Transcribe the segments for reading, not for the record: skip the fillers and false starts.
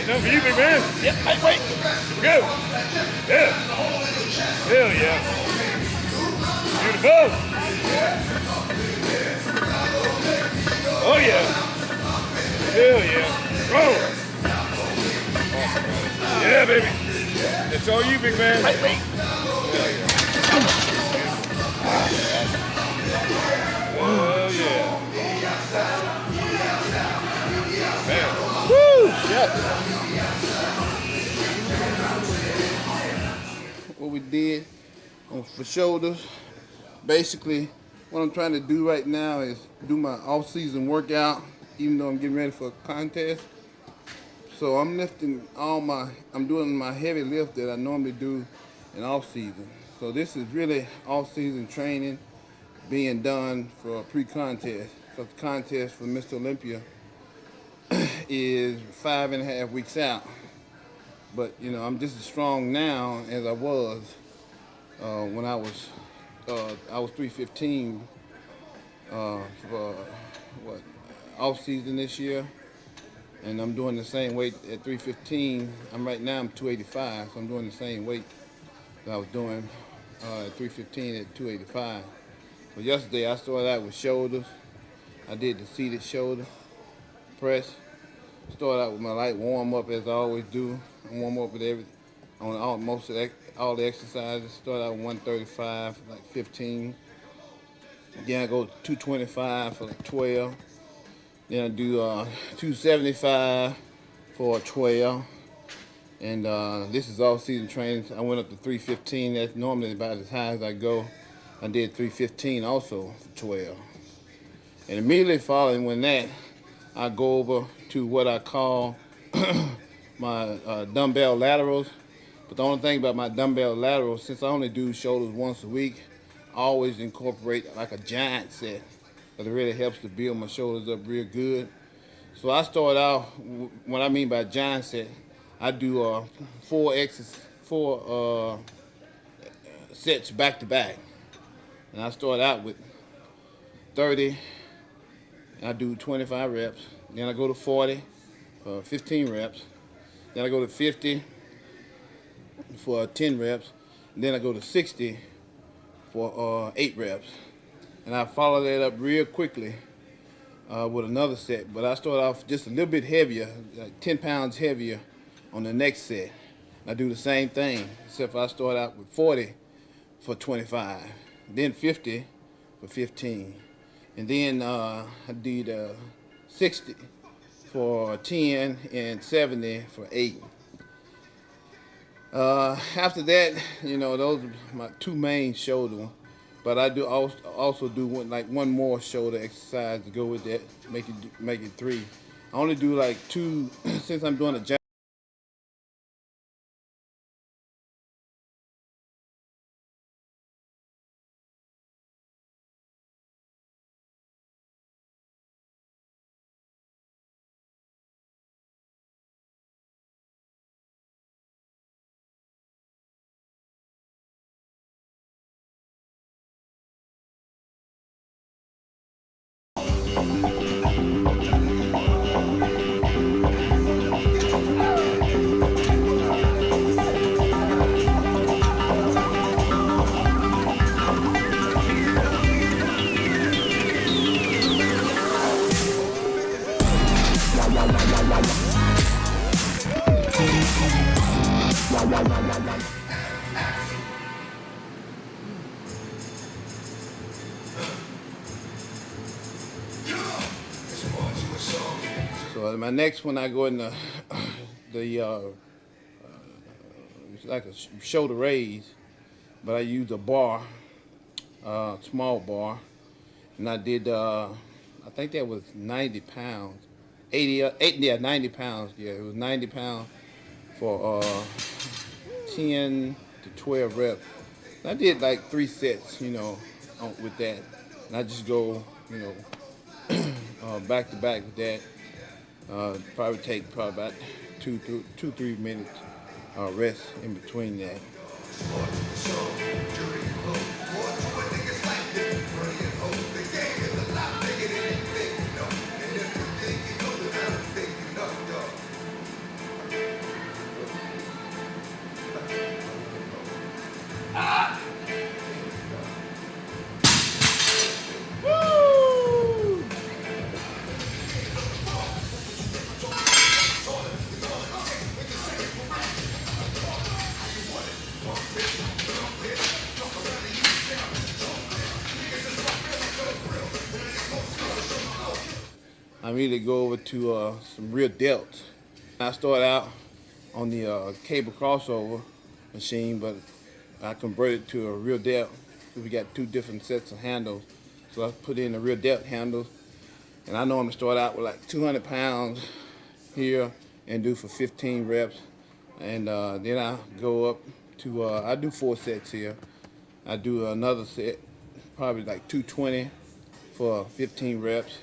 Enough for you, big man. Yep, wait. Go. Yeah. Hell yeah. Beautiful. Oh yeah. Hell yeah. Roll. Yeah, baby. That's all you, big man. Wait. Oh yeah. Man. Woo! Shit. What we did for shoulders, basically what I'm trying to do right now is do my off-season workout, even though I'm getting ready for a contest. So I'm doing my heavy lift that I normally do in off-season. So this is really off-season training being done for a pre-contest. So the contest for Mr. Olympia is 5.5 weeks out. But you know, I'm just as strong now as I was when I was 315 for off season this year, and I'm doing the same weight at 315. Right now I'm 285, so I'm doing the same weight that I was doing at 315 at 285. So yesterday I started out with shoulders. I did the seated shoulder press. Started out with my light warm up as I always do. I warm up with all the exercises. Start out with 135 for like 15. Then I go 225 for like 12. Then I do 275 for 12. And this is all season training. I went up to 315. That's normally about as high as I go. I did 315 also for 12. And immediately following that, I go over to what I call my dumbbell laterals. But the only thing about my dumbbell laterals, since I only do shoulders once a week, I always incorporate like a giant set, because it really helps to build my shoulders up real good. So I start out, what I mean by giant set, I do four sets back to back. And I start out with 30, and I do 25 reps. Then I go to 40 for 15 reps. Then I go to 50 for 10 reps. And then I go to 60 for 8 reps. and I followed that up real quickly with another set. But I start off just a little bit heavier, like 10 pounds heavier on the next set. I do the same thing, except I start out with 40 for 25, then 50 for 15, and then I did 60 for 10 and 70 for 8. After that, those are my two main shoulder. But I do also do one more shoulder exercise to go with that, make it 3. I only do like 2 since I'm doing a jump. So my next one, I go in it's like a shoulder raise, but I use a bar, small bar, and I did I think that was 90 pounds, 90 pounds. Yeah, it was 90 pounds for 10 to 12 reps. And I did like 3 sets, with that, and I just go, back to back with that. Probably take about 2-3 minutes rest in between that. I immediately go over to some rear delts. I start out on the cable crossover machine, but I converted to a rear delt. We got 2 different sets of handles. So I put in the rear delt handles, and I normally start out with like 200 pounds here and do for 15 reps. And then I go up to, I do 4 sets here. I do another set, probably like 220 for 15 reps.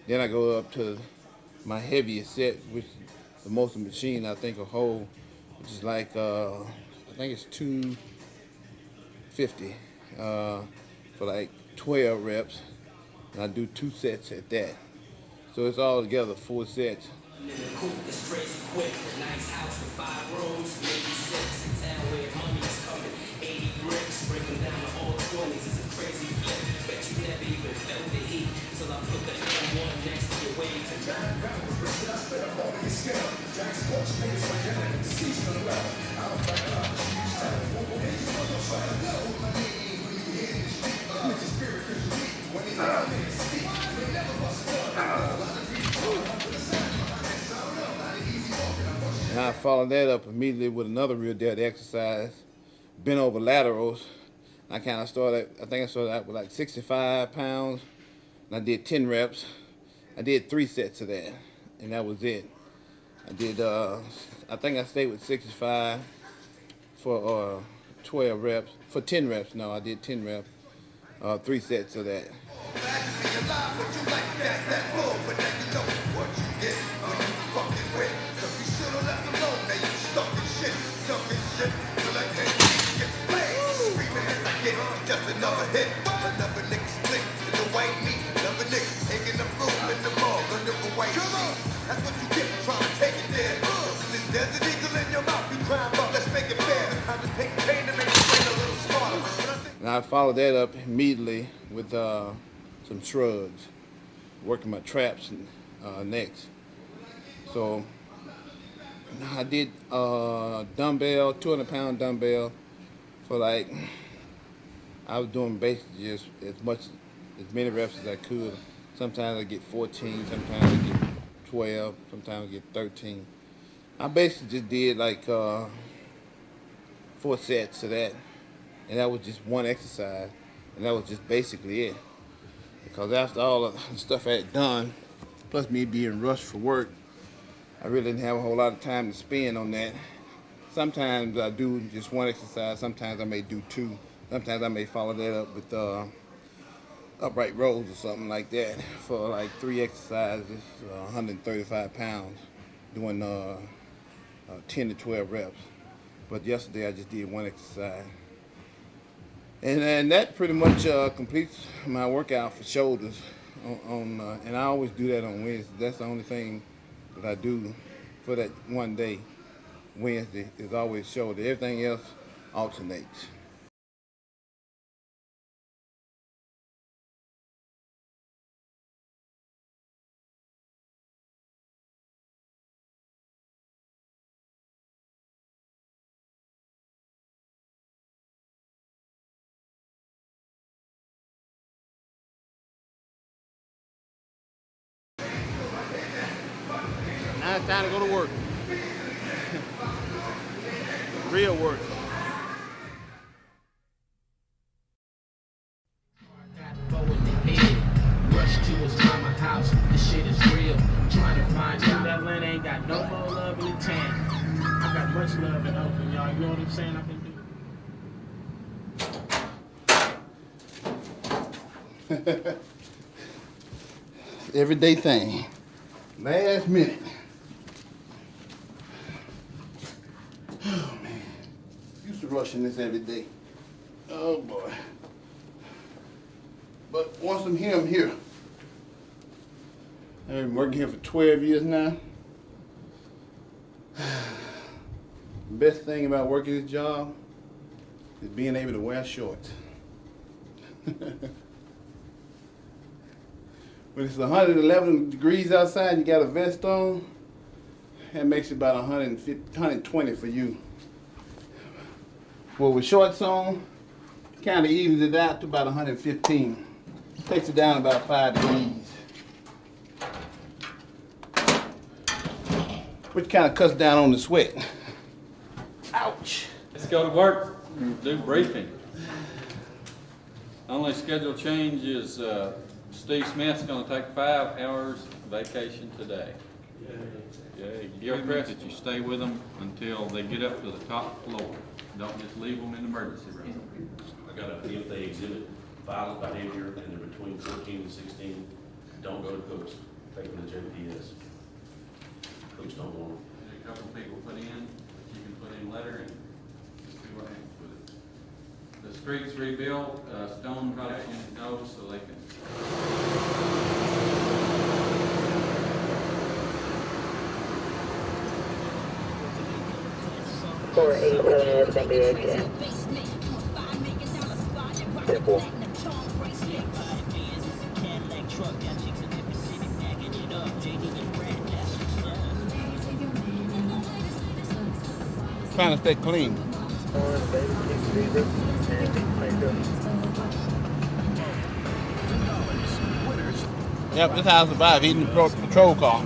Then I go up to my heaviest set, which is the most machine I think will hold, which is like, I think it's 250 for like 12 reps. And I do 2 sets at that. So it's all together 4 sets. And I followed that up immediately with another rear delt exercise, bent over laterals. I think I started out with like 65 pounds, and I did 10 reps. I did 3 sets of that, and that was it. I did, I think I stayed with 65 for 12 reps, for 10 reps. No, I did 10 reps, 3 sets of that. And I followed that up immediately with some shrugs, working my traps and necks. So I did dumbbell, 200-pound dumbbell for like, I was doing basically just as many reps as I could. Sometimes I get 14, sometimes I get 12, sometimes I get 13. I basically just did like 4 sets of that, and that was just one exercise, and that was just basically it. Because after all the stuff I had done, plus me being rushed for work, I really didn't have a whole lot of time to spend on that. Sometimes I do just one exercise, sometimes I may do 2, sometimes I may follow that up with upright rows or something like that for like 3 exercises, 135 pounds, doing 10 to 12 reps. But yesterday I just did one exercise. And that pretty much completes my workout for shoulders. And I always do that on Wednesday. That's the only thing that I do for that one day. Wednesday is always shoulder. Everything else alternates. Now it's time to go to work. Real work. Rush to his mama house, this shit is real. Trying to find out that land ain't got no more love in the tank. I got much love in Oakland, y'all. You know what I'm saying? I can do. Everyday thing. Last minute. Oh man. Used to rushing this every day. Oh boy. But once I'm here, I'm here. I've been working here for 12 years now. The best thing about working this job is being able to wear shorts. When it's 111 degrees outside, you got a vest on, that makes it about 120 for you. Well, with shorts on, it kind of evens it out to about 115. Takes it down about 5 degrees. Which kind of cuts down on the sweat. Ouch. Let's go to work and do briefing. Only schedule change is Steve Smith's going to take 5 hours vacation today. Yeah, your request that you stay with them until they get up to the top floor. Don't just leave them in the emergency room. I got to, if they exhibit violent behavior and they're between 14 and 16, don't go to Cooks. Take them to JPS. Cooks don't want them. There's a couple people put in, you can put in letter and see what happens with it. The streets rebuilt, Stone probably should know so they can. Trying to stay clean. Yep, this is how I survive eating the patrol car.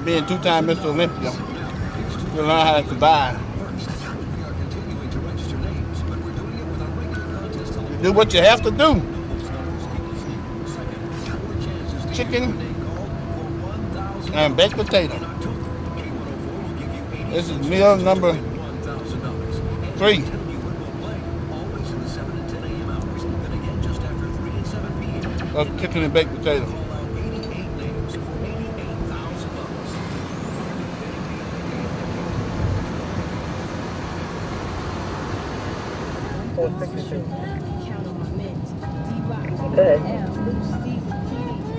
Being 2-time Mr. Olympia, you learn how to survive. You do what you have to do. Chicken and baked potato. This is meal number 3. Of chicken and baked potato. Okay.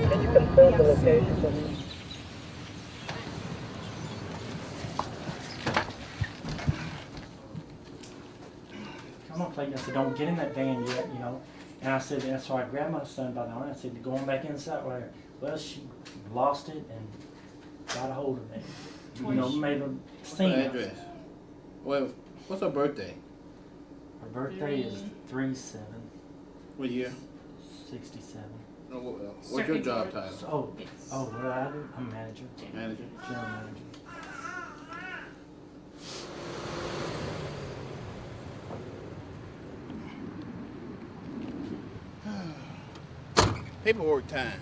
Can you confirm the location for me? I come on, Clayton. I said, don't get in that van yet, you know. And I said, and so I grabbed my son by the arm. I said, going back inside right here. Well, she lost it and got a hold of me. You know, made a What's scene. her address? Well, what's her birthday? Her birthday is 3/7/67. What year? No, what's your job title? Well, I'm manager. Manager. General manager. Paperwork time.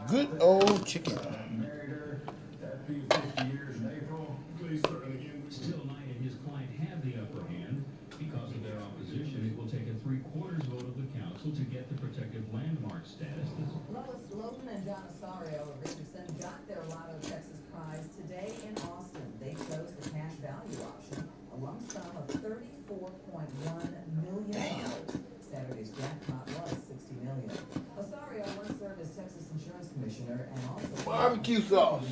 Good old chicken. Still Knight and his client have the upper hand. Because of their opposition, it will take a 3/4 vote of the council to get the protected landmark status. Lois Logan and John Osorio of Richardson got their Lotto Texas prize today in Austin. They chose the cash value option, a lump sum of $34.1 million. Saturday's jackpot was $60 million. Osorio once served as Texas Insurance Commissioner and also Barbecue sauce.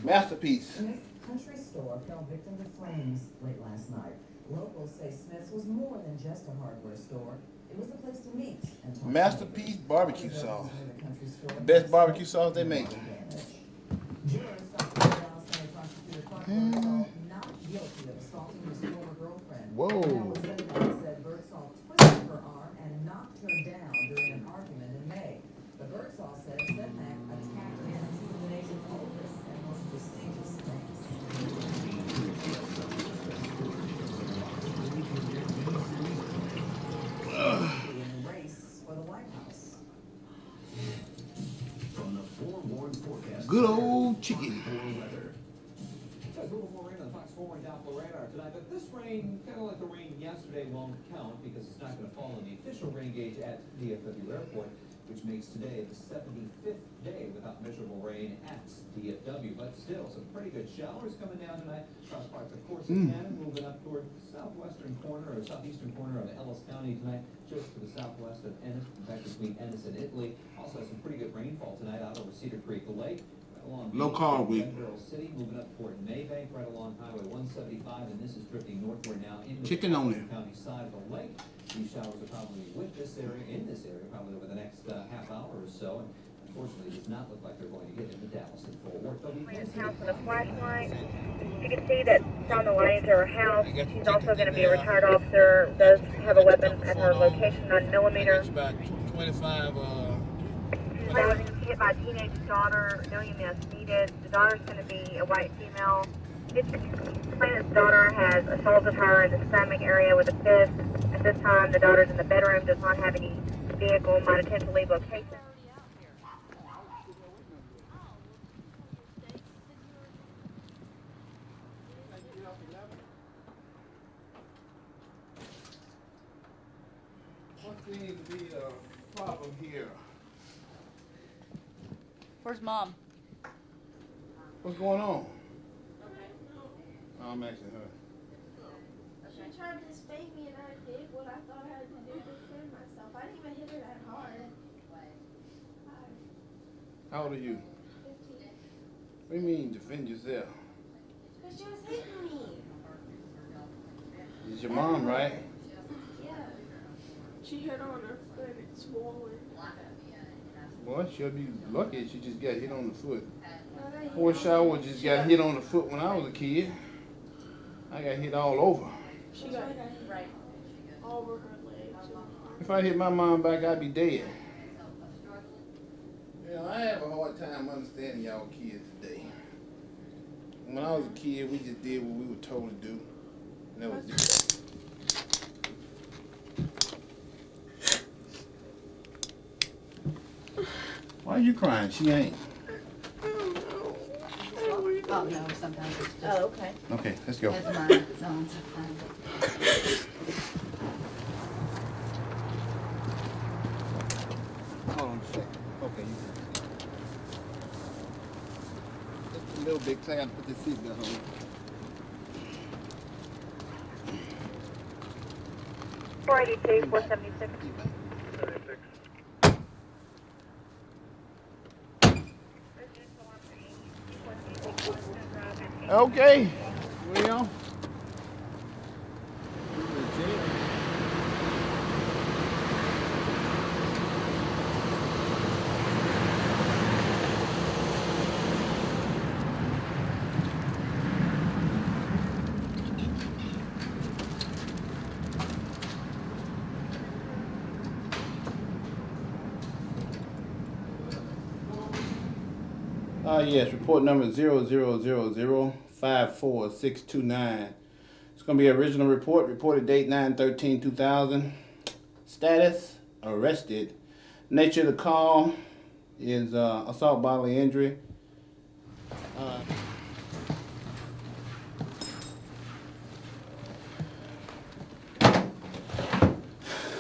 Masterpiece. Smith's country store fell victim to flames late last night. Locals say Smith's was more than just a hardware store. It was a place to meet and talk. Masterpiece barbecue sauce. The country store Best barbecue sauce they make. Jurors found Dallas County Prosecutor Clark Birdsall not guilty of assaulting his former girlfriend. Whoa. Dallas Senate said Birdsall twisted her arm and knocked her down during an argument in May. But Birdsall said Sedmak attacked him to the nation's oldest and most prestigious banks. In the race for the White House. From the forewarned forecast. Good old chicken. There's a little more rain on the Fox 4 downflow radar tonight, but this rain, kind of like the rain yesterday, won't count because it's not going to fall in the official rain gauge at DFW Airport, which makes today the 75th day without measurable rain at DFW. But still, some pretty good showers coming down tonight across parts of Corsicana, moving up toward the southwestern corner or southeastern corner of Ellis County tonight, just to the southwest of Ennis, in fact between Ennis and Italy. Also some pretty good rainfall tonight out over Cedar Creek Lake. Along Low car week. Denver City, moving up toward Maybank, right along Highway 175, and this is drifting northward now into Chicken the on it. county side of the lake. These showers are probably in this area, probably over the next half hour or so. And unfortunately, it does not look like they're going to get into Dallas and Fort Worth. House with a flashlight. You can see that down the lines of her house. She's also going to be a retired officer. Does have a weapon at her location, 9mm. It's about 25. Hit by a teenage daughter. No EMS needed. The daughter's going to be a white female. The plaintiff's daughter has assaulted her in the stomach area with a fist. At this time, the daughter's in the bedroom, does not have any vehicle, might attempt to leave location. What seems to be a problem here? Where's Mom? What's going on? I'm asking her. She tried to spank me and I did what I thought I had to do to defend myself. I didn't even hit her that hard. How old are you? 15. What do you mean defend yourself? Because she was hitting me. It's your mom, right? Yeah. She hit on her foot. It's swollen. Well, she'll be lucky if she just got hit on the foot. No, I wish I would just got hit on the foot when I was a kid. I got hit all over. She got hit right over her legs. If I hit my mom back, I'd be dead. Yeah, I have a hard time understanding y'all kids today. When I was a kid, we just did what we were told to do. And that was it. Why are you crying? She ain't. Oh, no, sometimes it's just. Oh, okay. Okay, let's go. Has a mind of its own sometimes. Hold on a second. Okay, you can. Just a little bit, 'cause I got to put the seatbelt on. Four 476. Okay. Well. Yes, report number 000054629. It's going to be original report, reported date 9/13/2000. Status, arrested. Nature of the call is assault bodily injury.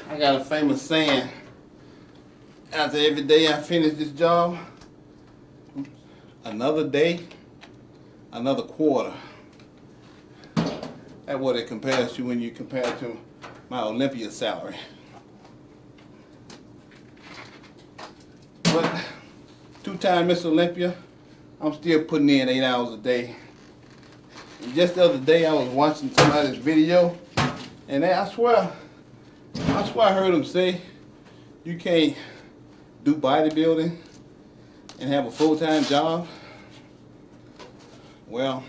I got a famous saying, after every day I finish this job, another day, another quarter. That's what it compares to when you compare it to my Olympia salary. But two-time Miss Olympia, I'm still putting in 8 hours a day. And just the other day I was watching somebody's video, and I swear I heard them say, you can't do bodybuilding and have a full-time job. Well,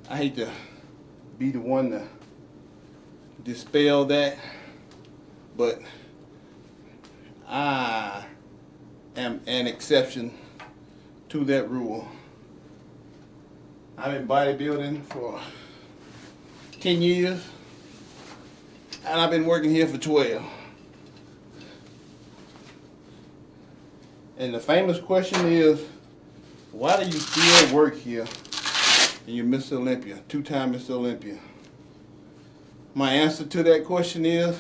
I hate to be the one to dispel that, but I am an exception to that rule. I've been bodybuilding for 10 years, and I've been working here for 12. And the famous question is, why do you still work here and you're Miss Olympia, two-time Miss Olympia? My answer to that question is,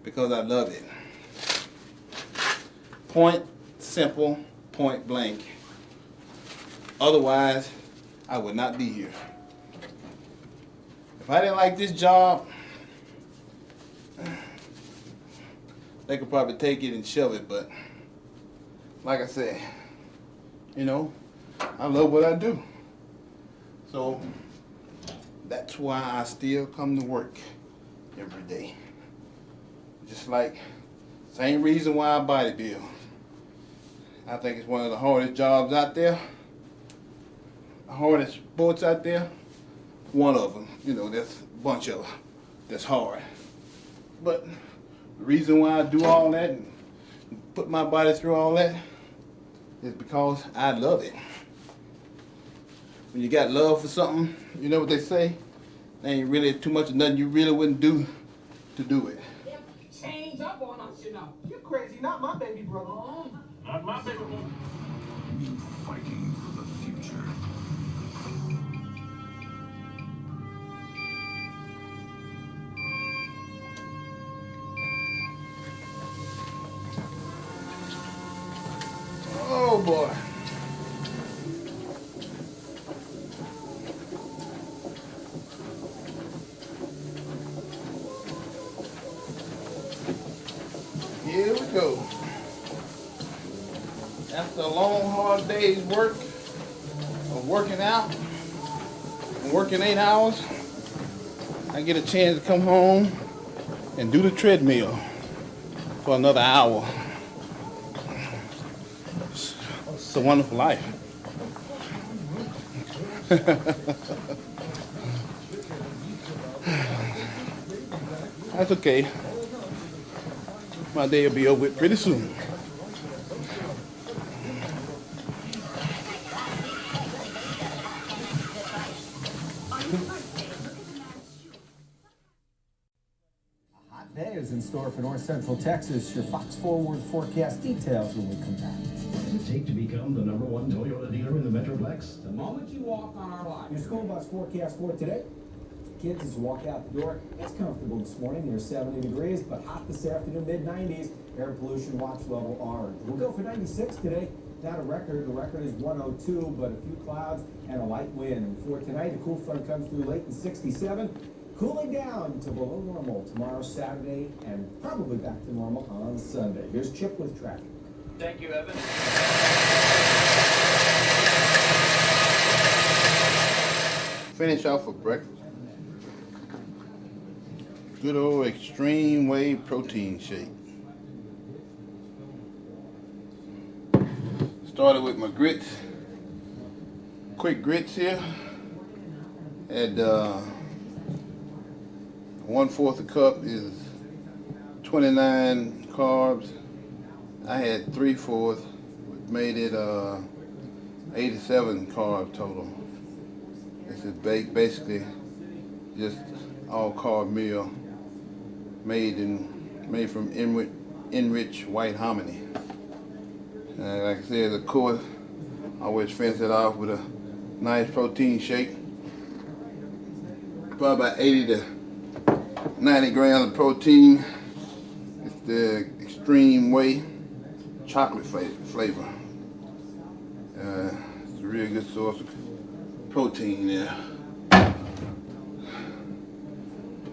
because I love it. Point, simple, point blank. Otherwise, I would not be here. If I didn't like this job, they could probably take it and shove it, but like I said, you know, I love what I do. So that's why I still come to work every day. Just like, same reason why I bodybuild. I think it's one of the hardest jobs out there. The hardest sports out there. One of them. You know, there's a bunch of them that's hard. But the reason why I do all that and put my body through all that is because I love it. When you got love for something, you know what they say? There ain't really too much of nothing you really wouldn't do to do it. Change up on us, you know. You're crazy, not my baby brother. Not my baby brother. Fighting for the future. Oh boy. Here we go. After a long, hard day's work of working out and working 8 hours, I get a chance to come home and do the treadmill for another hour. It's a wonderful life. That's okay. My day will be over with pretty soon. Day is in store for North Central Texas. Your Fox Forward forecast details when we come back. What does it take to become the #1 Toyota dealer in the Metroplex? The moment you walk on our lot. Your school bus forecast for today. Kids, as you walk out the door, it's comfortable this morning, near 70 degrees, but hot this afternoon, mid-90s. Air pollution watch level orange. We'll go for 96 today. Not a record. The record is 102, but a few clouds and a light wind. And for tonight, a cool front comes through late in 67. Cooling down to below normal tomorrow, Saturday, and probably back to normal on Sunday. Here's Chip with traffic. Thank you, Evan. finish off for breakfast. Good old extreme whey protein shake. Started with my grits, quick grits here. Had 1/4 a cup is 29 carbs. I had 3/4, which made it 87 carbs total. This is basically just all carb meal made from enriched white hominy. Like I said, of course, I always finish it off with a nice protein shake. Probably about 80 to 90 grams of protein. It's the extreme whey chocolate flavor. It's a really good source of protein there.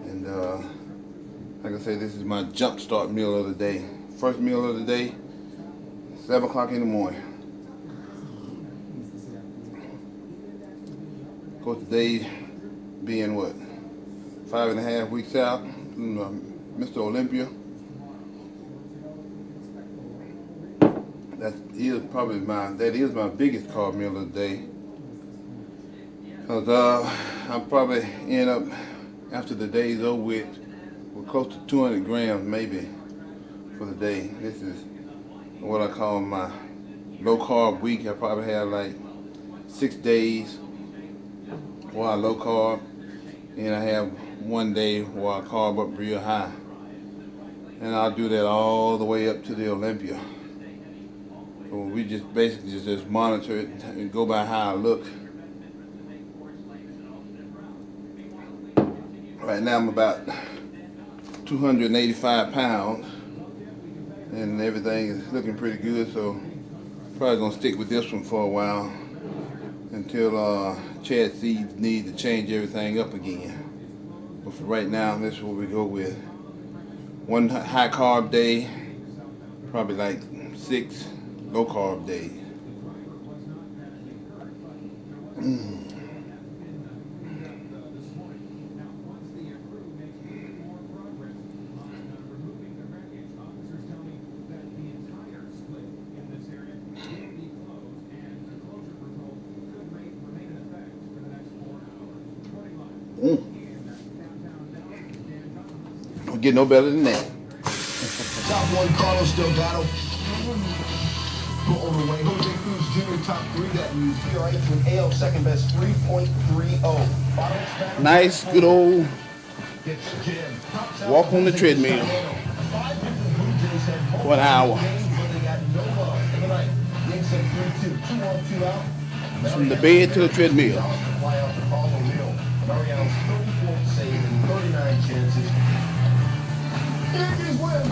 And like I said, this is my jump start meal of the day. First meal of the day, 7 o'clock in the morning. Of course, today being what, 5.5 weeks out from Mr. Olympia. That is my biggest carb meal of the day. Cause I'll probably end up, after the day's over with close to 200 grams maybe for the day. This is what I call my low carb week. I probably have like 6 days where I low carb, and I have 1 day where I carb up real high. And I'll do that all the way up to the Olympia. So we just basically just monitor it and go by how I look. Right now I'm about 285 pounds and everything is looking pretty good, so probably gonna stick with this one for a while until Chad sees need to change everything up again. But for right now, this is what we go with. 1 high carb day, probably like 6 low carb days. Don't get no better than that. Top 1, Carlos Delgado. Go on the way. Jose Cruz Jr. top 3. That means PRA to an AL second best 3.30. Nice, good old walk on the treadmill for an hour. From the bed to the treadmill. Mariano's 34th save and 39 chances. Yankees win.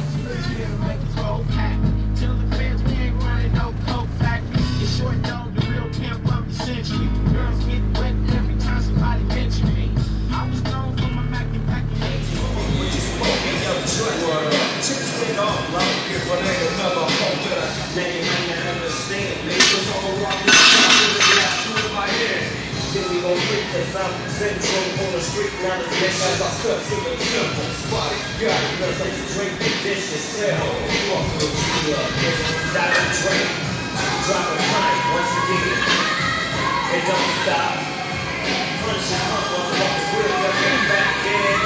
Tell the fans we ain't running no coke factory. It's short dog, the real camp of the century. Girls get wet every time somebody mention me. I was known for my Mac and back in '80s. We just spoken up joint. Chips fit off. Right here, but they don't know about folk that I understand. They just all rock this shop with the glass through my head. Then we gon' freak cause I'm central on the street. Now the next as I cut to the temple. Spot it, got it, cause I just drink the dishes. Hell, walk through the tree up, die and drink. Drop a pint once again. It don't stop. Punch your pump on the real big back in.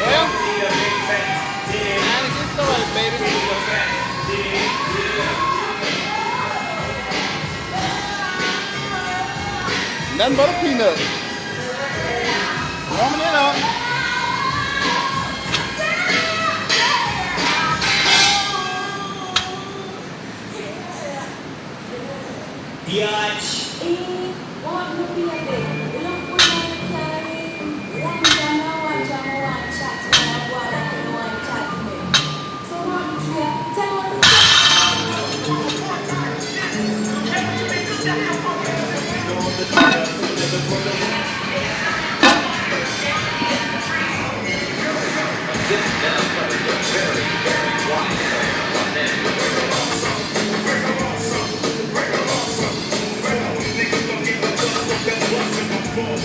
Well, need a big back. Time to get started, baby. Nothing but a peanut. Warming it up. Biatch.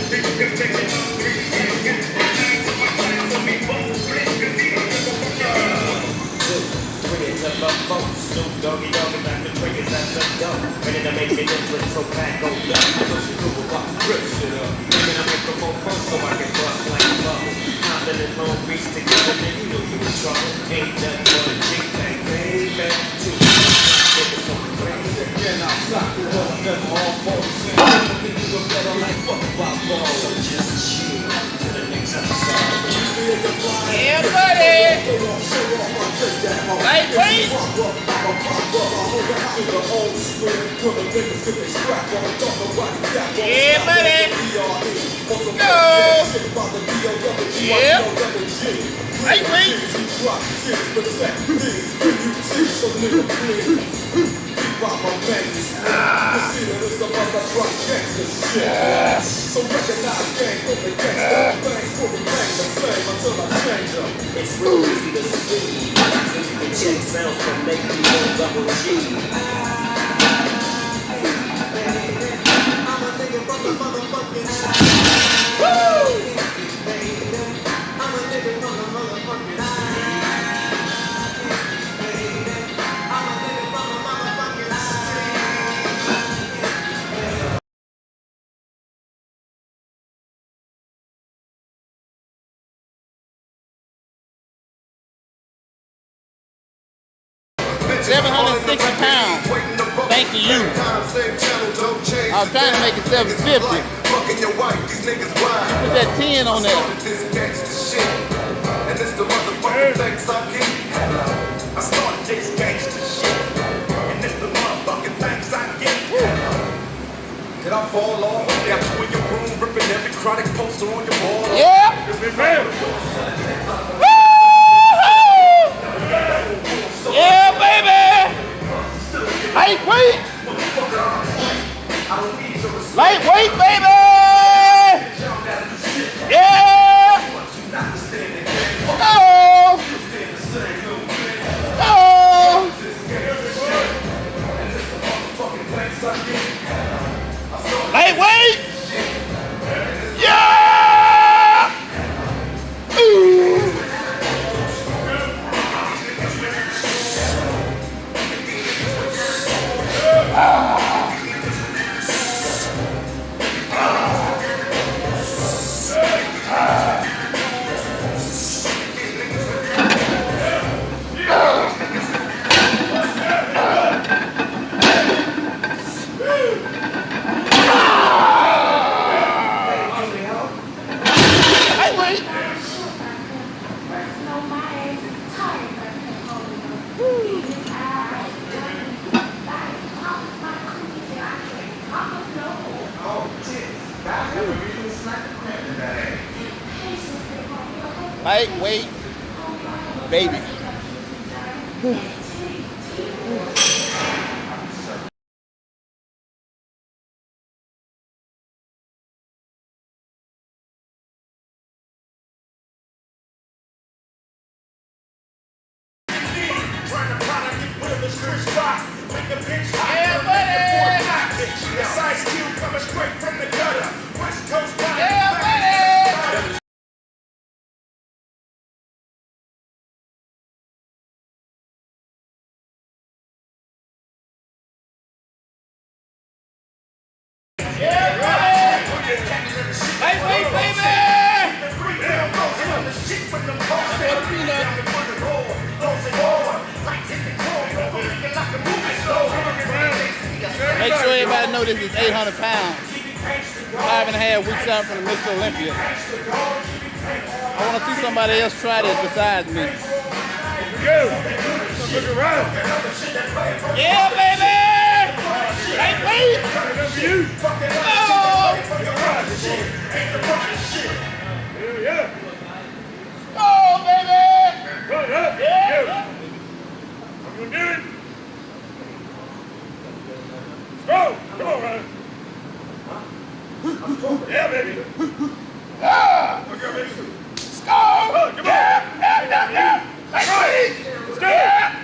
People can Doggy doggy back the triggers at the door. Ready to make an entrance, so back on up. So she Google box, rip shit up. Bringing a microphone first so I can bust like a bubble. Hopping in Long Beach together, then you know you in trouble. Ain't nothing but a G-Bang, baby. Two, niggas on the crazy. Again, I'll stop the hell of them all for the same. I'm thinking you look better like fuck about ball. So just chill to the next episode. Yeah, buddy. Lightweight. Yeah, buddy. Go. Yeah. Lightweight. So recognize gang for the gangsta, bang for the bang, the same until I change them. It's real easy to see, so you can check sounds from make you know double G. I'm a nigga from the motherfucking side. Woo! I'm a nigga from the motherfucking side. £760. Thanks to you. I was trying to make it $750. Put that 10 on there. And it's the motherfucking things I keep. I started this gangsta shit. And it's the motherfucking things I get. Did I fall off? Got you in your room, ripping every chronic poster on your wall. Yeah. Yeah, baby. Lightweight. Lightweight, baby. Yeah. Oh. Oh. Lightweight. Yeah. Ooh. Lightweight, baby. Yeah, buddy. It's Ice Cube coming straight from the gutter. West Coast. Yeah, buddy. Yeah, buddy. Lightweight, baby. Make sure everybody know this is 800 pounds. 5.5 weeks out from the Mr. Olympia. I want to see somebody else try this besides me. Look around. Yeah, baby! Lightweight! Oh! Yeah. Oh, baby! Run up. Yeah! I'm gonna do it. Go! Come on, Ryan. Yeah, baby. Ah! Okay, baby. Go! Oh, come on! Yeah! Lightweight! Let's go! Yeah!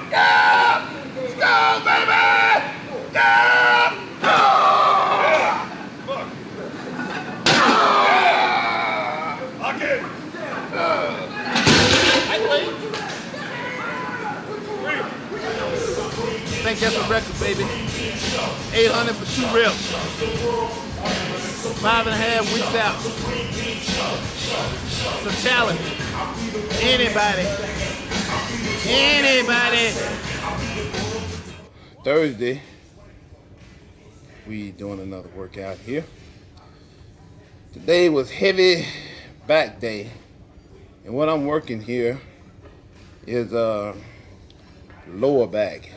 Yeah! Let's go, baby! Yeah! Yeah! Fuck. Lock in! Lightweight! think that's a record, baby. 800 for 2 reps. 5.5 weeks out. It's a challenge. Anybody. Thursday, we doing another workout here. Today was heavy back day. And what I'm working here is lower back.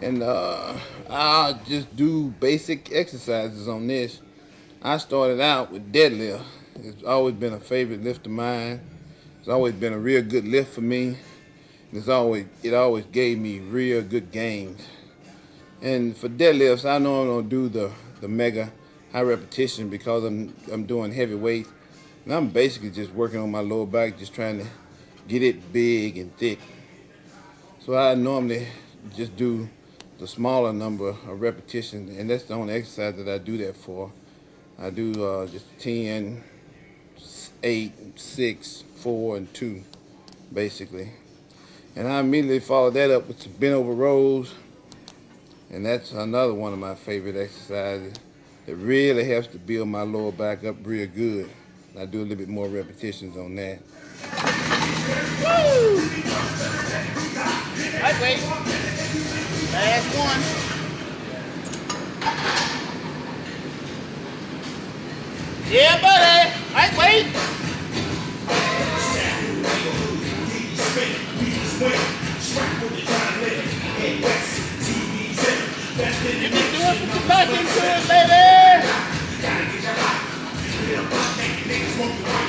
And I'll just do basic exercises on this. I started out with deadlift. It's always been a favorite lift of mine. It's always been a real good lift for me. It always gave me real good gains. And for deadlifts, I know I'm gonna do the mega high repetition because I'm doing heavy weight. And I'm basically just working on my lower back, just trying to get it big and thick. So I normally just do the smaller number of repetitions, and that's the only exercise that I do that for. I do just 10, 8, 6, 4, and 2, basically. And I immediately follow that up with some bent over rows, and that's another one of my favorite exercises that really helps to build my lower back up real good. I do a little bit more repetitions on that. Woo! Lightweight. Last one. Yeah, buddy. Lightweight. You can do it with your back into it, baby.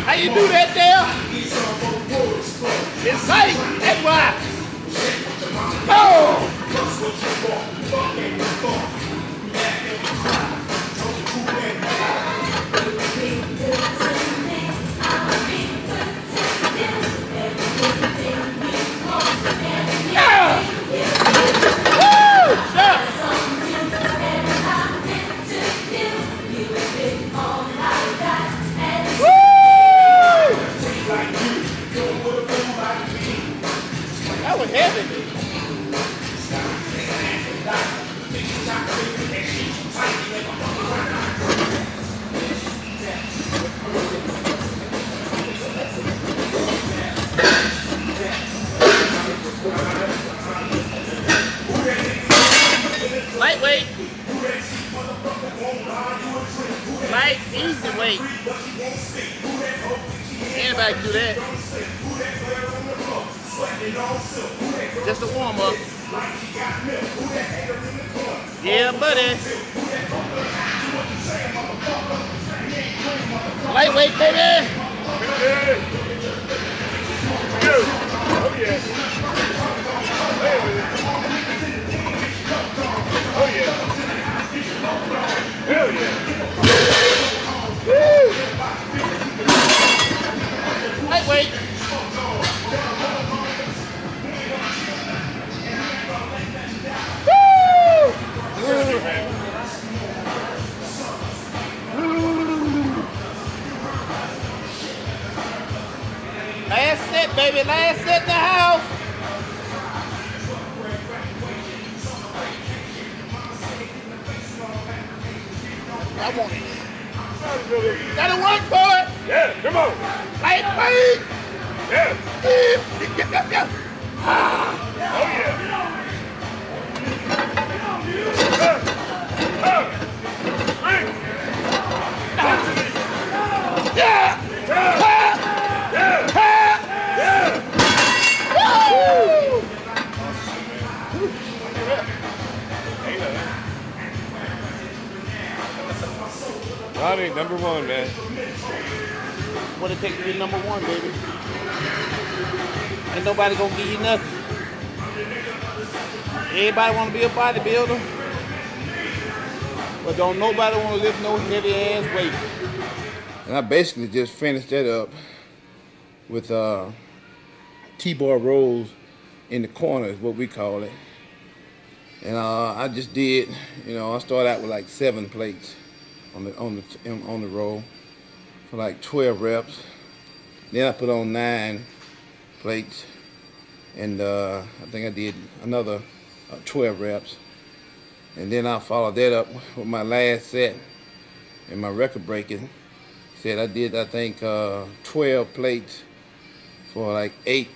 How you do that there? It's tight. That's why. Oh! Yeah! Woo! Stop! That was heavy. Lightweight. Light, easy weight. Anybody can do that. Just a warm up. Yeah, buddy. Lightweight, baby. Oh yeah. Oh yeah. Hell yeah. Woo! Lightweight. Last set, baby. Last set in the house. I want it. Gotta work for it. Yeah, come on. Lightweight. Yeah. Ah. Oh yeah. Yeah. Ronnie, number one, man. What it take to be number one, baby? Ain't nobody gonna give you nothing. Everybody wanna be a bodybuilder, but don't nobody wanna lift no heavy ass weight. And I basically just finished that up with T-bar rolls in the corner is what we call it. And I just did, I started out with like 7 plates on the roll for like 12 reps. Then I put on 9 plates, and I think I did another 12 reps. And then I'll follow that up with my last set and my record breaking set. I did, I think, 12 plates for like 8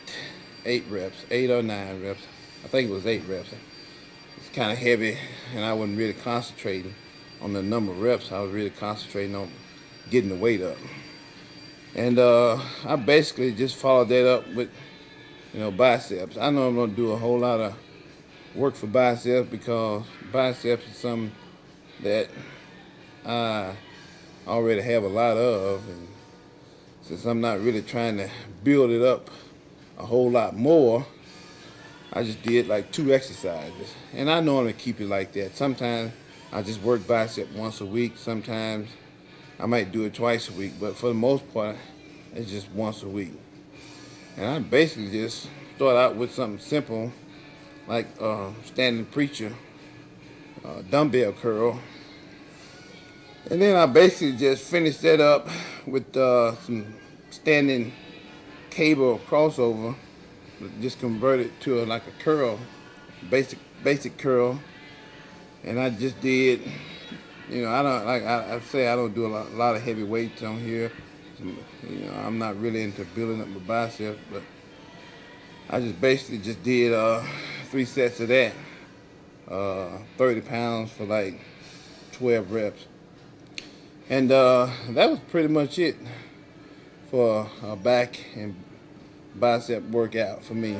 reps, 8 or 9 reps. I think it was 8 reps. It's kind of heavy, and I wasn't really concentrating on the number of reps. I was really concentrating on getting the weight up. And I basically just followed that up with, biceps. I know I'm gonna do a whole lot of work for biceps because biceps is something that I already have a lot of, and since I'm not really trying to build it up a whole lot more, I just did like 2 exercises, and I normally keep it like that. Sometimes I just work bicep once a week. Sometimes I might do it twice a week, but for the most part, it's just once a week. And I basically just start out with something simple, like standing preacher, dumbbell curl. And then I basically just finish that up with some standing cable crossover, just convert it to like a curl, basic curl. And I just did, I don't, like I say, I don't do a lot of heavy weights on here. I'm not really into building up my biceps, but I just basically just did 3 sets of that, 30 pounds for like 12 reps. And that was pretty much it for a back and bicep workout for me.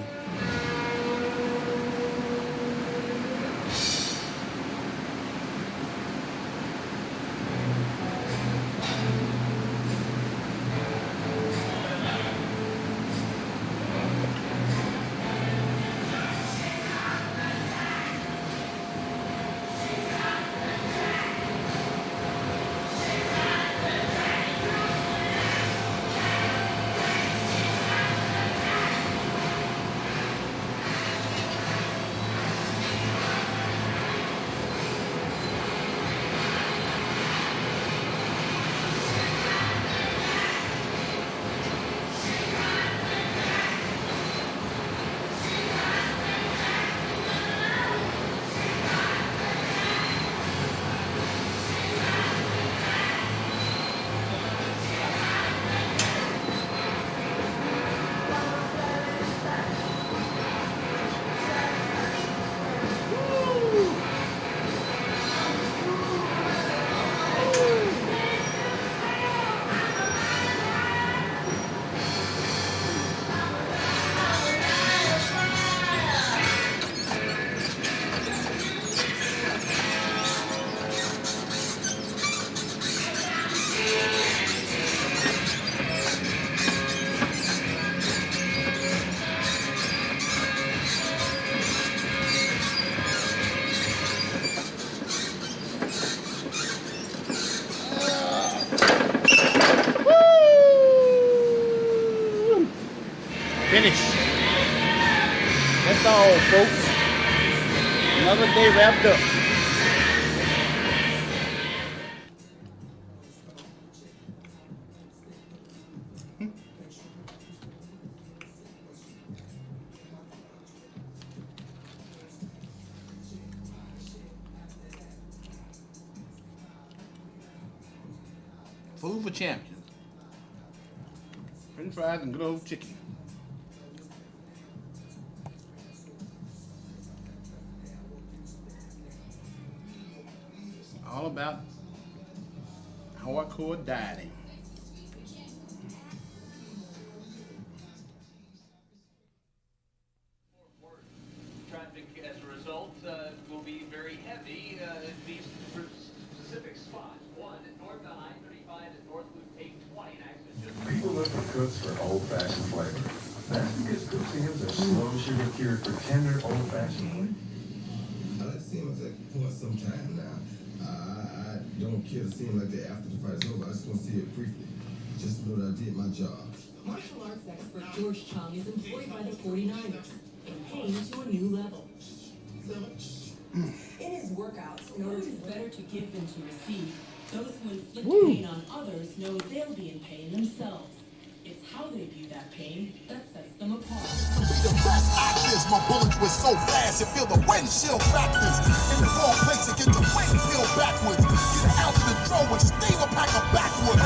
Finish. That's all, folks. Another day wrapped up. Food for champions. French fries and good old chicken. All about hardcore dieting. Traffic as a result will be very heavy at these specific spots. One north on I-35 at North Loop 820. People look for cooks for old-fashioned flavor. That's because cooks' hands are slow sugar cured for tender old-fashioned flavor. I like to see him as a point sometime now. I don't care to see him like that after the fight is over. I just want to see it briefly. Just to know that I did my job. Martial arts expert George Chung is employed by the 49ers, campaign to a new level. In his workouts, in order it is better to give than to receive, those who inflict pain on others know they'll be in pain themselves. It's how they view that pain that sets them apart. The best actions, my bullets with so fast you feel the windshield factors. In the wrong place you get the wind peeled backwards. Get out to the throw and steam a packer backwards.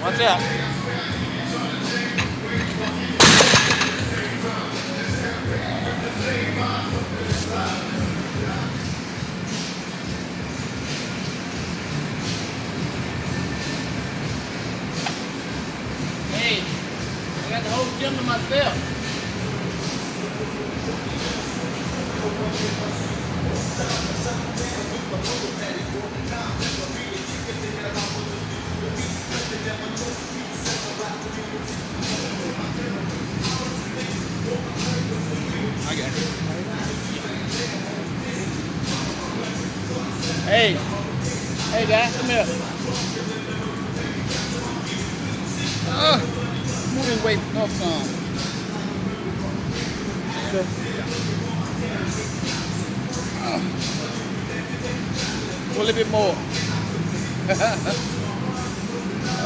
Watch out. Hey, I got the whole gym to myself. I got it. Hey, hey guys, come here. Move his weight up some. A little bit more.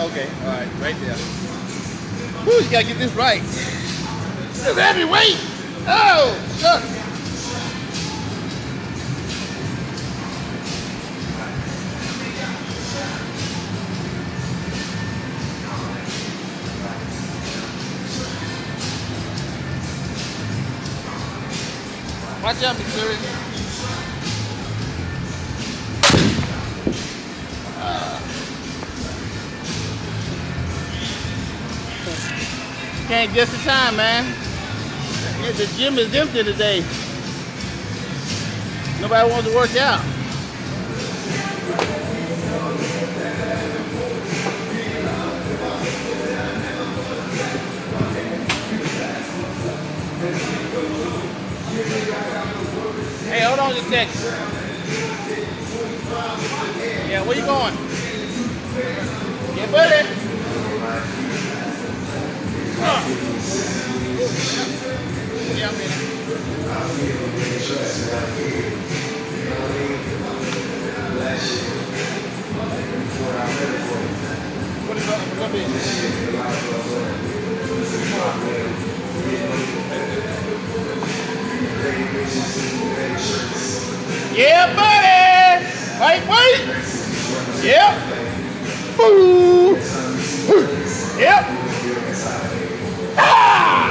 Okay, all right, right there. Woo, you gotta get this right. This is heavy weight. Oh, shucks. Watch out, Missouri. Came just in time, man. The gym is empty today. Nobody wants to work out. Hey, hold on just a second. Yeah, where you going? Yeah, buddy. Yeah, I'm in it. What is up? What's up here? Yeah, buddy! Lightweight! Yep! Boo! Yep! Ah!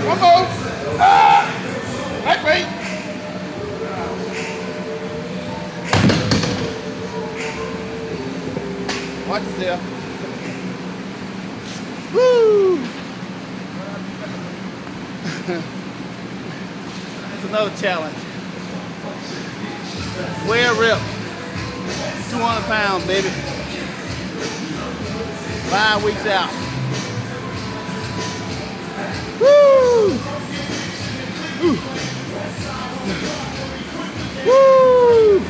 One more! Lightweight! Watch yourself. Woo! That's another challenge. Square rip. 200 pounds, baby. 5 weeks out. Woo! Woo! Woo!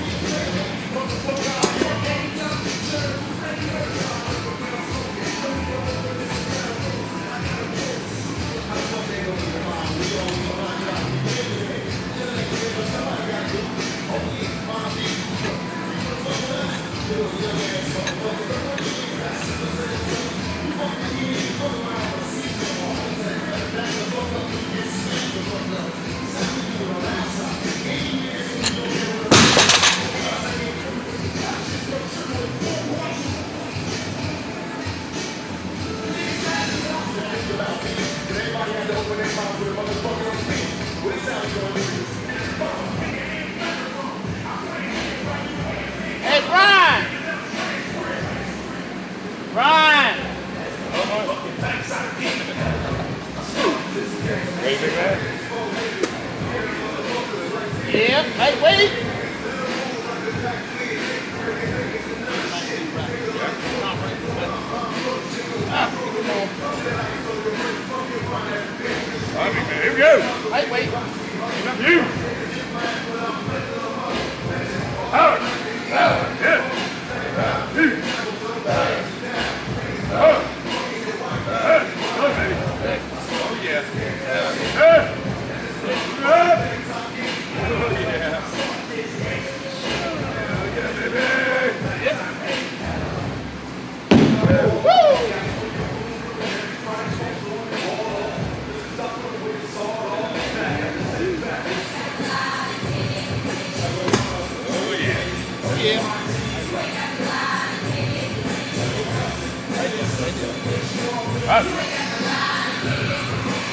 Yeah, lightweight. Ronnie, man, here we go. Lightweight. You. Out. Yeah. You. Go, baby. Oh, yeah.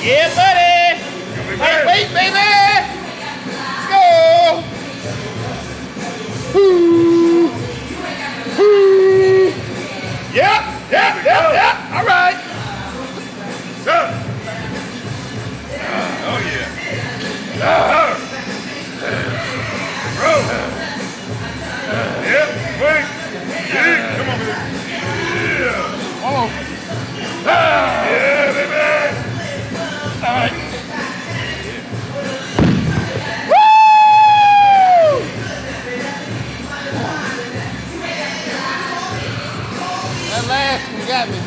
Yeah, buddy. Lightweight, baby. Let's go. Woo. Woo. Yep. All right. Oh, yeah. Bro. Yep, wait. Yeah, come on, baby. Yeah. Hold on. Yeah, baby. All right. That last one got me.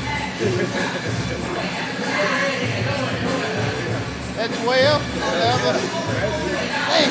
That 12, whatever. Hey.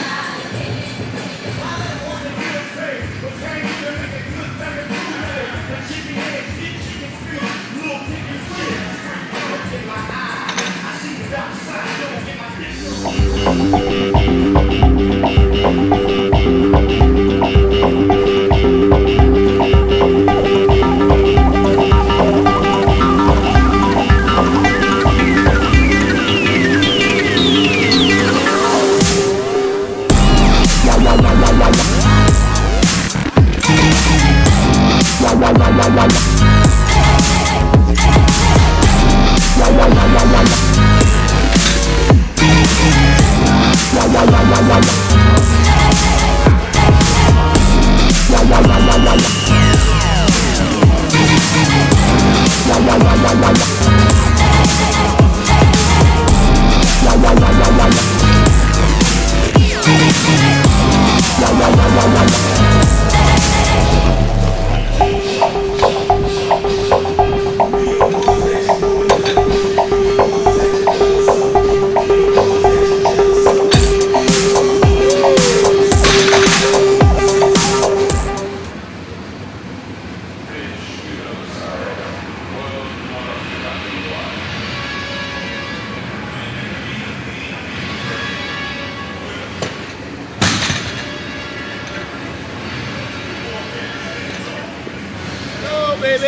Baby.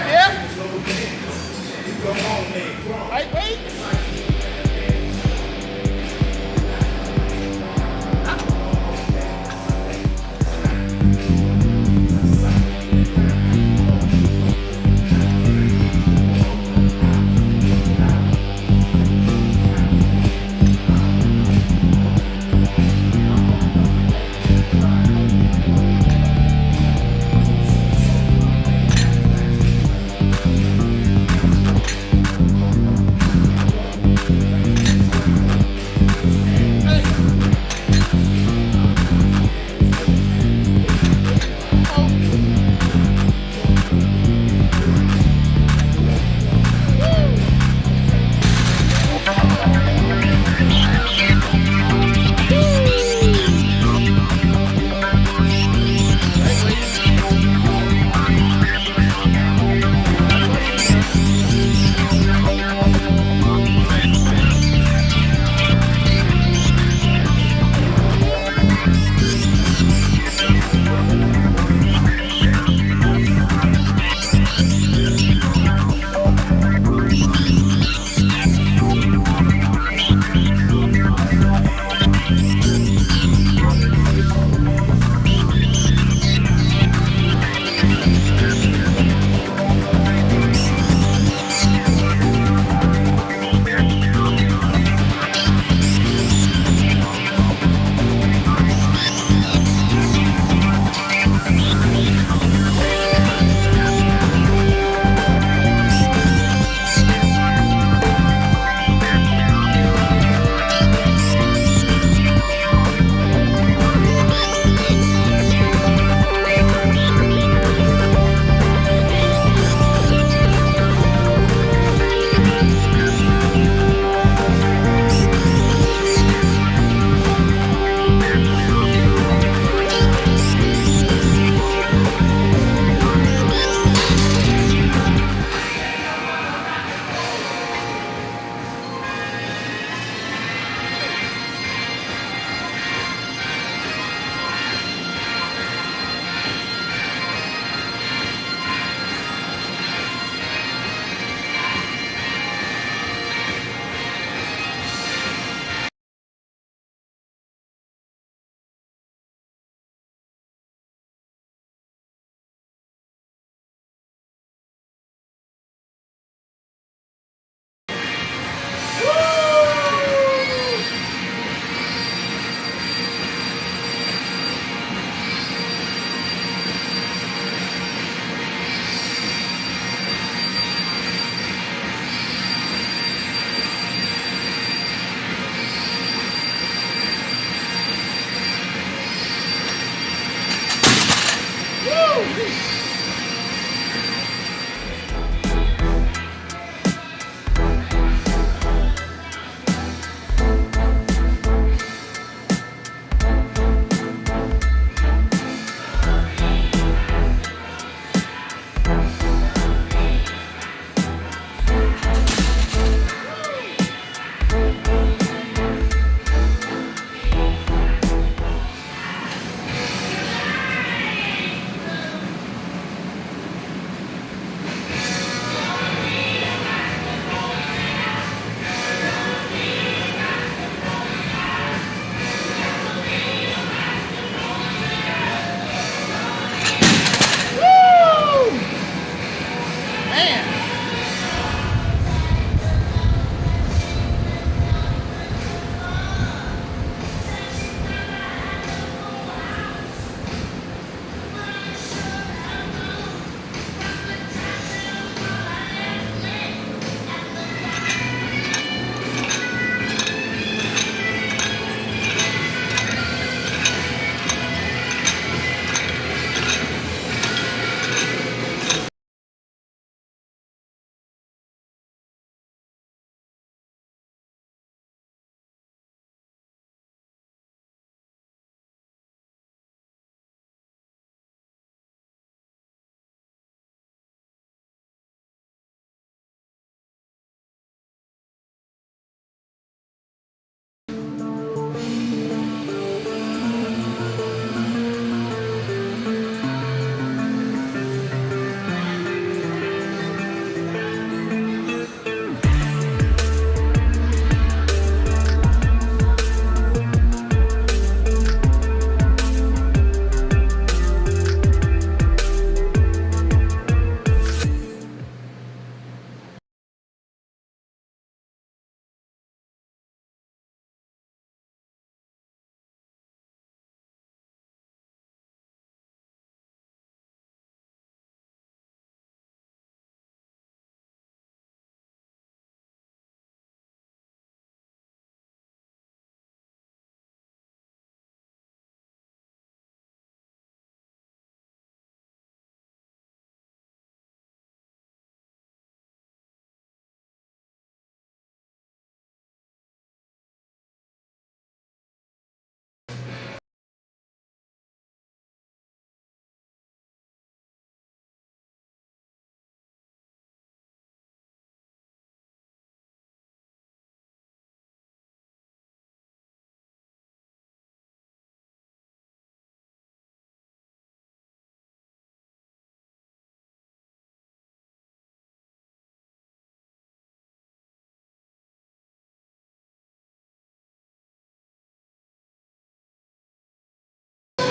Yep. Lightweight.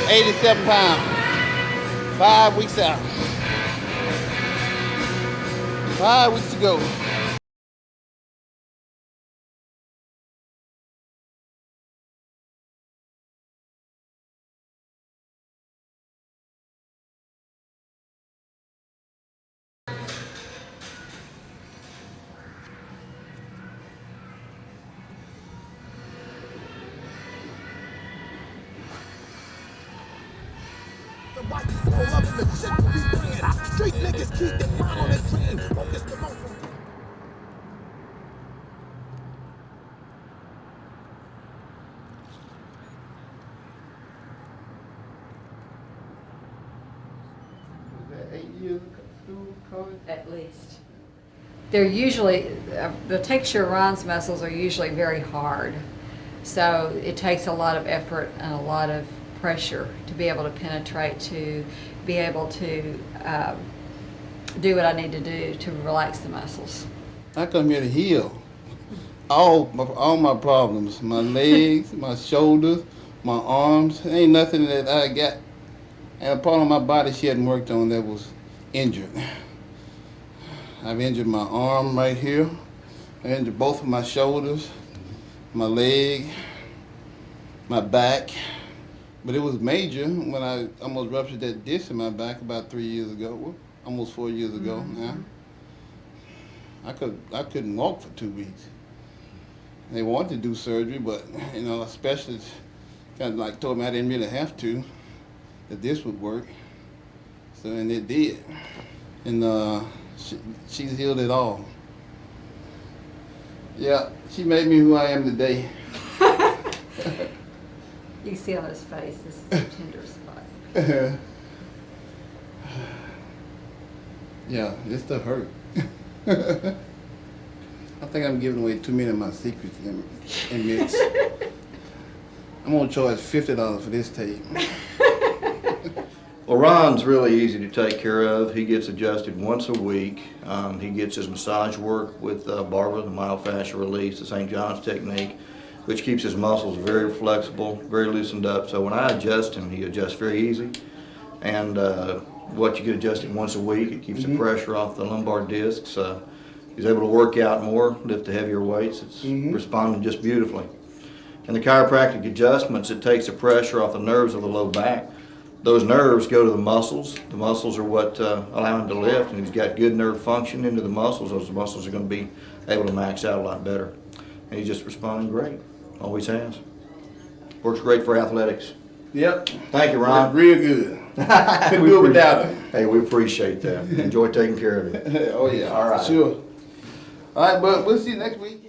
87 pounds. 5 weeks out. 5 weeks to go. Street niggas keep their mind on their dream. Focus the most. Was that 8 years through college? At least. They're usually, the texture Ron's muscles are usually very hard. So it takes a lot of effort and a lot of pressure to be able to penetrate, to be able to do what I need to do to relax the muscles. I come here to heal all my problems, my legs, my shoulders, my arms. Ain't nothing that I got. And a part of my body she hadn't worked on that was injured. I've injured my arm right here. I injured both of my shoulders, my leg, my back. But it was major when I almost ruptured that disc in my back about 3 years ago. Well, almost 4 years ago now. I couldn't walk for 2 weeks. They wanted to do surgery, but you know, a specialist kind of like told me I didn't really have to, that this would work. So, and it did. And she's healed it all. Yeah, she made me who I am today. You can see on his face, this is a tender spot. Yeah, this stuff hurt. I think I'm giving away too many of my secrets in Mitch. I'm gonna charge $50 for this tape. Well, Ron's really easy to take care of. He gets adjusted once a week. He gets his massage work with Barbara, the myofascial release, the St. John's technique, which keeps his muscles very flexible, very loosened up. So when I adjust him, he adjusts very easy. And what you get adjusted once a week, it keeps the pressure off the lumbar discs. He's able to work out more, lift the heavier weights. It's responding just beautifully. And the chiropractic adjustments, it takes the pressure off the nerves of the low back. Those nerves go to the muscles. The muscles are what allow him to lift, and he's got good nerve function into the muscles. Those muscles are going to be able to max out a lot better. And he's just responding great. Always has. Works great for athletics. Yep. Thank you, Ron. Real good. Couldn't do it without him. Hey, we appreciate that. Enjoy taking care of it. Oh yeah. All right. Sure. All right, but we'll see you next week.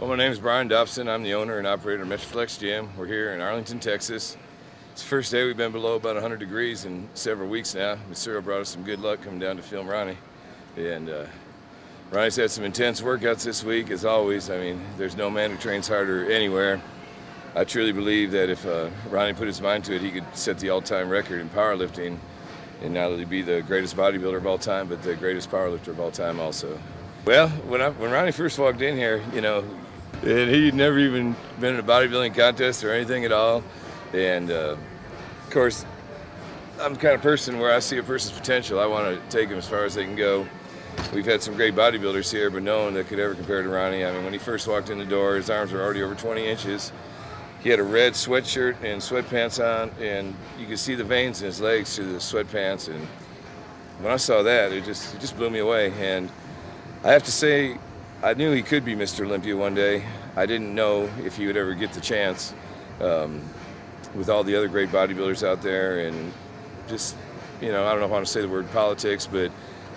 My name is Brian Dobson. I'm the owner and operator of Metroflex Gym. We're here in Arlington, Texas. It's the first day we've been below about 100 degrees in several weeks now. Miss Cyril brought us some good luck coming down to film Ronnie. And Ronnie's had some intense workouts this week, as always. I mean, there's no man who trains harder anywhere. I truly believe that if Ronnie put his mind to it, he could set the all-time record in powerlifting. And not only be the greatest bodybuilder of all time, but the greatest powerlifter of all time also. Well, when Ronnie first walked in here, you know, and he'd never even been in a bodybuilding contest or anything at all. And of course, I'm the kind of person where I see a person's potential. I want to take them as far as they can go. We've had some great bodybuilders here, but no one that could ever compare to Ronnie. I mean, when he first walked in the door, his arms were already over 20 inches. He had a red sweatshirt and sweatpants on, and you could see the veins in his legs through the sweatpants. And when I saw that, it just blew me away. And I have to say, I knew he could be Mr. Olympia one day. I didn't know if he would ever get the chance with all the other great bodybuilders out there. And just, I don't know if I want to say the word politics, but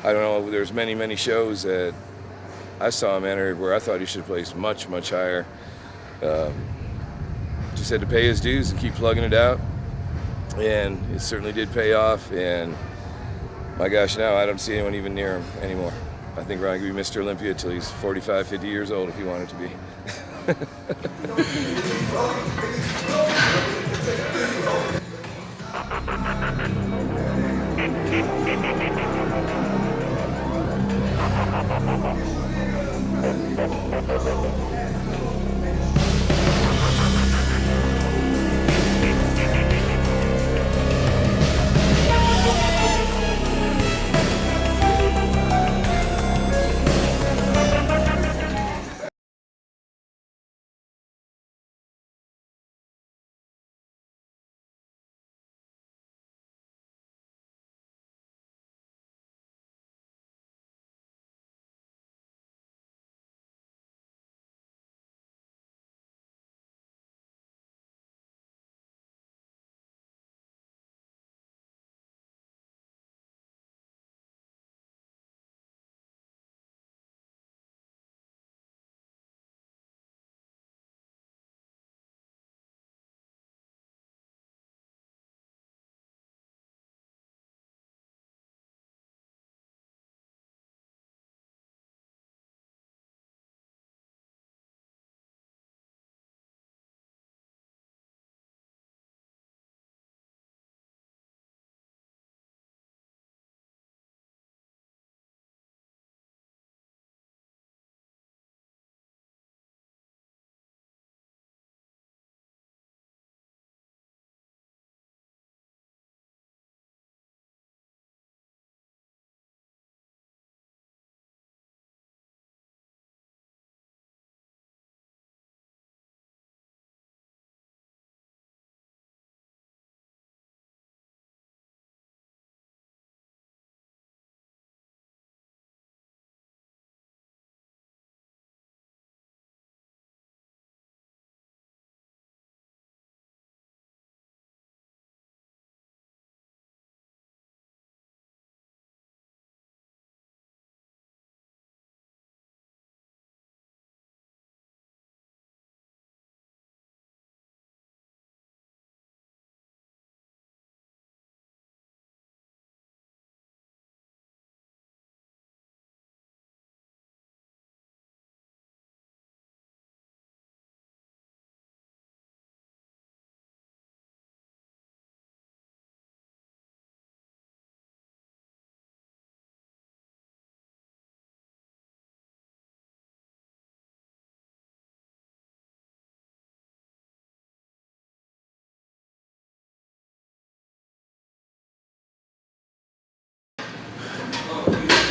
I don't know, there's many shows that I saw him enter where I thought he should have placed much higher. Just had to pay his dues and keep plugging it out. And it certainly did pay off. And my gosh, now I don't see anyone even near him anymore. I think Ronnie could be Mr. Olympia until he's 45, 50 years old if he wanted to be.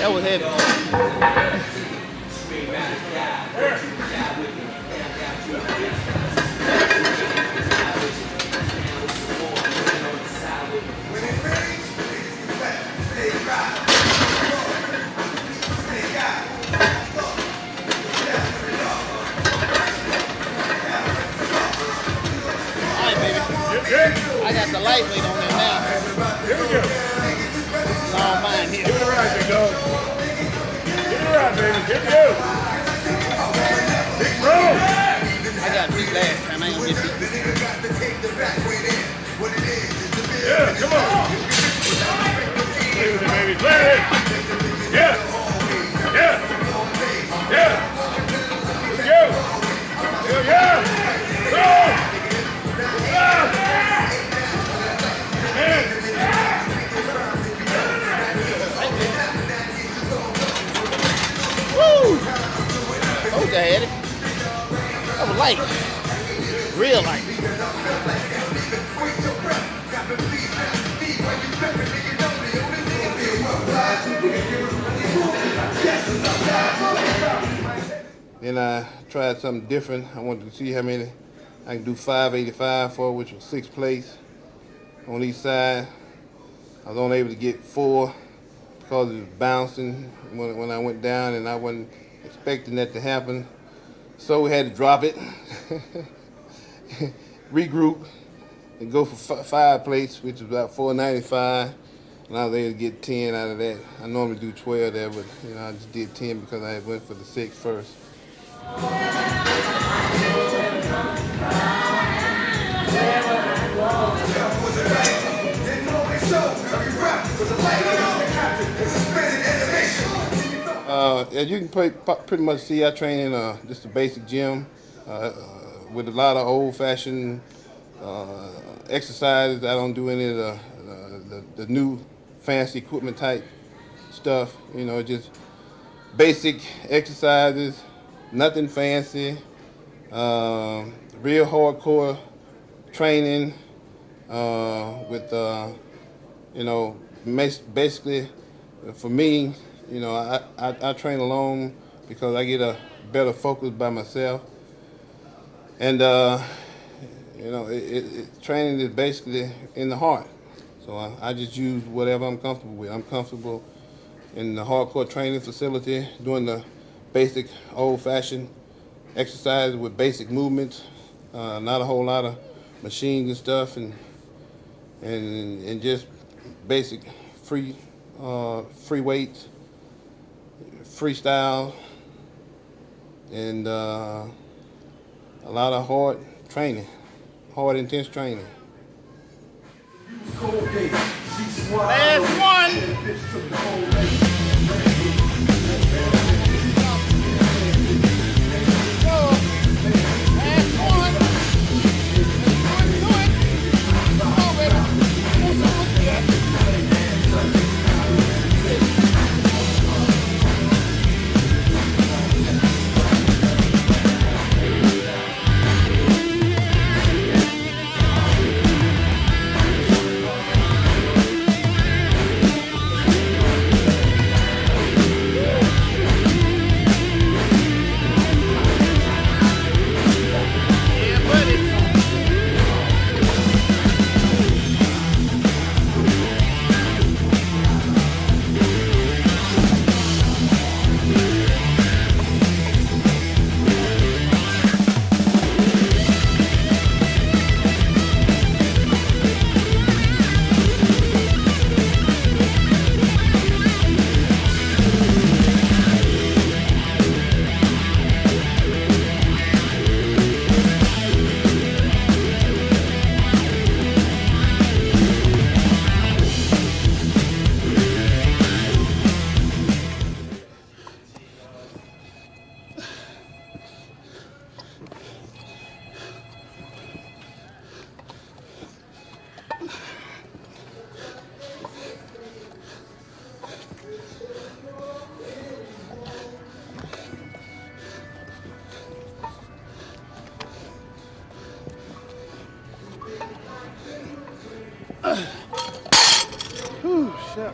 That was heavy. All right, baby. I got the lightweight on there now. Here we go. This is all mine here. Give it a ride, big dog. Give it a ride, baby. Here we go. Big bro. I got beat last time. I ain't gonna get beat. Yeah, come on. Play with it, baby. Play with it. Yeah. Yeah. Yeah. Let's go. Yeah. Go. Woo! Okay, I had it. That was light. Real light. Then I tried something different. I wanted to see how many I can do 585 for, which was 6th place on each side. I was only able to get 4 because it was bouncing when I went down, and I wasn't expecting that to happen. So we had to drop it, regroup, and go for 5 plates, which is about $495. And I was able to get 10 out of that. I normally do 12 there, but I just did 10 because I went for the 6 first. As you can pretty much see, I train in just a basic gym with a lot of old-fashioned exercises. I don't do any of the new fancy equipment type stuff. Just basic exercises, nothing fancy, real hardcore training with basically for me, I train alone because I get a better focus by myself, and training is basically in the heart. So I just use whatever I'm comfortable with. I'm comfortable in the hardcore training facility doing the basic old-fashioned exercise with basic movements, not a whole lot of machines and stuff, and just basic free weights, freestyle, and a lot of hard training, hard intense training. Last one. Whew, shit.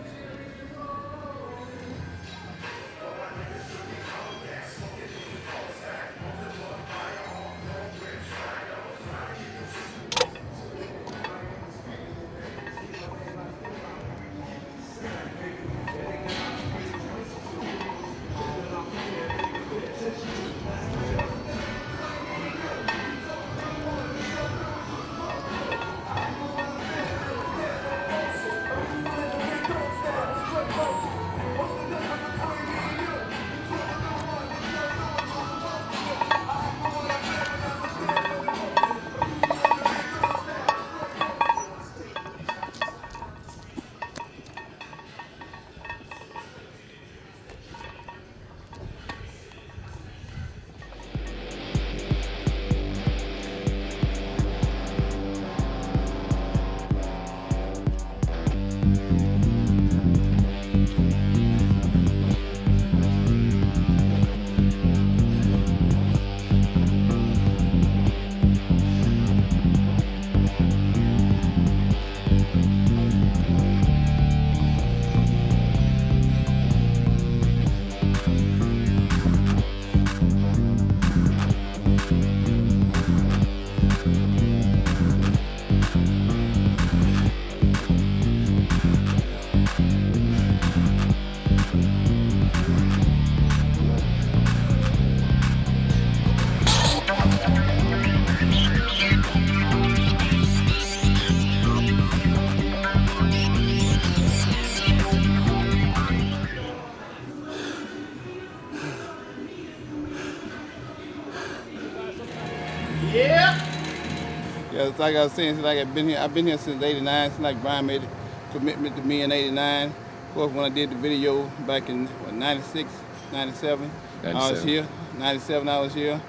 It's like I was saying, since I've been here since '89. Since like Brian made a commitment to me in '89. Of course, when I did the video back in '96, '97, I was here. '97, I was here.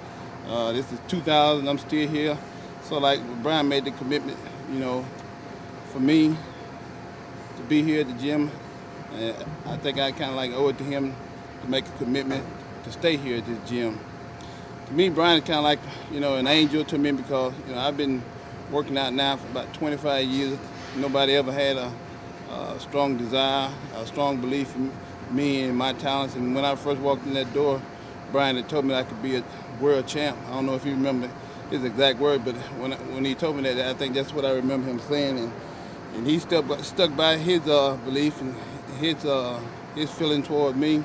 This is 2000. I'm still here. So like Brian made the commitment, you know, for me to be here at the gym. And I think I kind of like owe it to him to make a commitment to stay here at this gym. To me, Brian is kind of like, you know, an angel to me because, you know, I've been working out now for about 25 years. Nobody ever had a strong desire, a strong belief in me and my talents. And when I first walked in that door, Brian had told me I could be a world champ. I don't know if you remember his exact word, but when he told me that, I think that's what I remember him saying. And he stuck by his belief and his feeling toward me.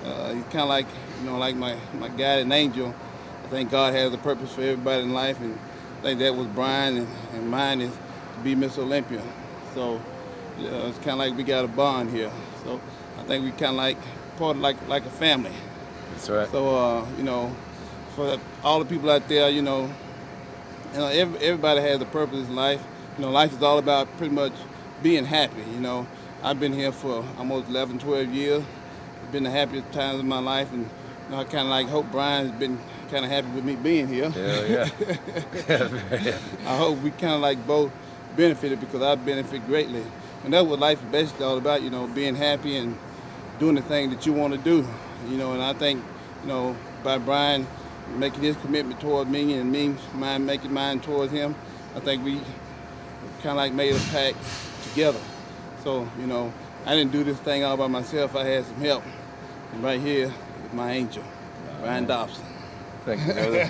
He's kind of like, you know, like my guardian angel. I think God has a purpose for everybody in life, and I think that was Brian, and mine is to be Miss Olympia. So it's kind of like we got a bond here. So I think we kind of like part of like a family. That's right. So you know, for all the people out there, you know, everybody has a purpose in life. You know, life is all about pretty much being happy. You know, I've been here for almost 11, 12 years. It's been the happiest times of my life, and you know, I kind of like hope Brian's been kind of happy with me being here. Hell yeah. I hope we kind of like both benefited because I benefit greatly. And that's what life is basically all about, you know, being happy and doing the thing that you want to do. You know, and I think, you know, by Brian making his commitment toward me and me making mine towards him, I think we kind of like made a pact together. So, you know, I didn't do this thing all by myself. I had some help. And right here is my angel, Brian Dobson. Thank you, brother.